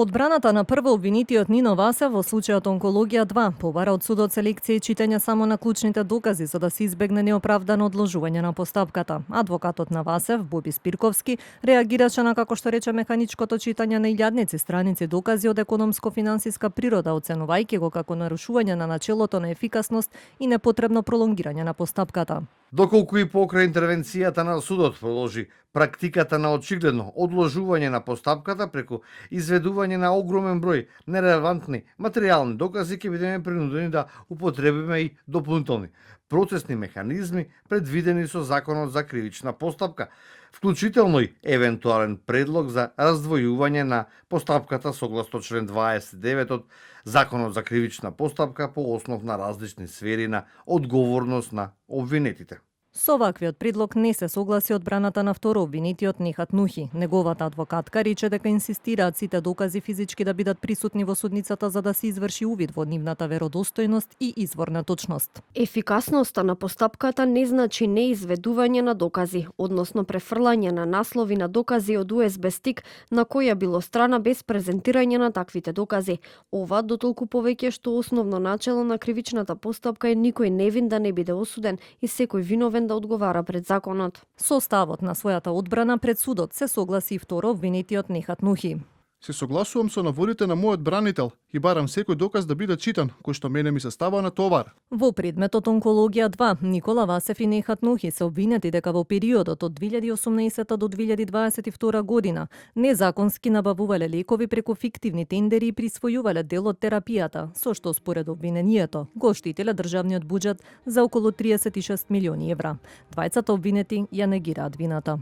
Одбраната на прво обвинитиот Нино Васев во случајот онкологија 2 побара од судот селекција и читање само на клучните докази за да се избегне неоправдано одложување на постапката. Адвокатот на Васев, Боби Спирковски, реагираше на, како што рече, механичкото читање на илјадници страници докази од економско-финансиска природа, оценувајќи го како нарушување на начелото на ефикасност и непотребно пролонгирање на постапката. Доколку и покрај интервенцијата на судот продолжи практиката на очигледно одложување на постапката преку изведување на огромен број нерелевантни материјални докази, ќе бидеме принудени да употребиме и дополнителни процесни механизми предвидени со Законот за кривична постапка, вклучително и евентуален предлог за раздвојување на постапката согласно член 29 од Законот за кривична постапка по основ на различни сфери на одговорност на обвинетите. Со ваквиот предлог не се согласи одбраната на второ обвинитиот Нихат Нухи. Неговата адвокатка рече дека инсистираат сите докази физички да бидат присутни во судницата за да се изврши увид во нивната веродостојност и изворна точност. Ефикасноста на постапката не значи неизведување на докази, односно префрлање на наслови на докази од USB стик на која било страна без презентирање на таквите докази. Ова дотолку повеќе што основно начело на кривичната постапка е никој невин да не биде осуден и секој виновен да одговара пред законот. Со ставот на својата одбрана пред судот се согласи и второ обвинетиот Нихат Нухи. Се согласувам со наводите на мојот бранител и барам секој доказ да биде читан, кој што мене ми се става на товар. Во предметот онкологија 2, Никола Васев и Нихат Нухи се обвинети дека во периодот од 2018 до 2022 година незаконски набавувале лекови преку фиктивни тендери и присвојувале дел од терапијата, со што според обвинението го оштетиле државниот буџет за околу 36 милиони евра. Двајцата обвинети ја негираат вината.